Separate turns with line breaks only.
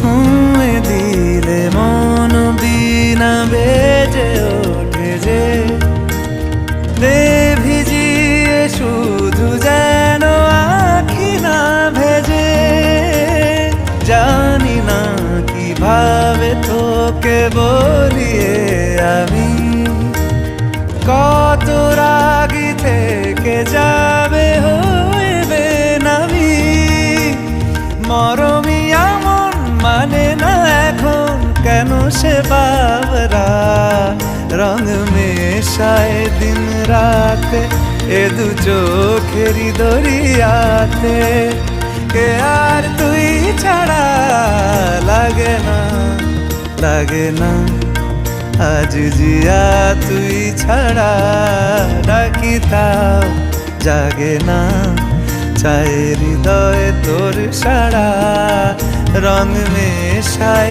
ছুঁয়ে দিলে মন বিনা বেজে ওঠে যে দে ভিজিয়ে শুধু যেন আখি না ভেজে। জানি না কিভাবে তোকে বলিয়ে আমি কত রাগি থেকে যাবে হইবে নামি। মরমি এমন মানে না এখন কেন সে বাবরা রং মেশায় দিন রাতে এ দু চোখেরই দরিয়াতে। কে আর তুই ছাড়া লাগে না লাগে না আজ জিয়া তুই ছাড়া ডাকি তাও জাগে না। চায় হৃদয় তোর সারা রং মেশায়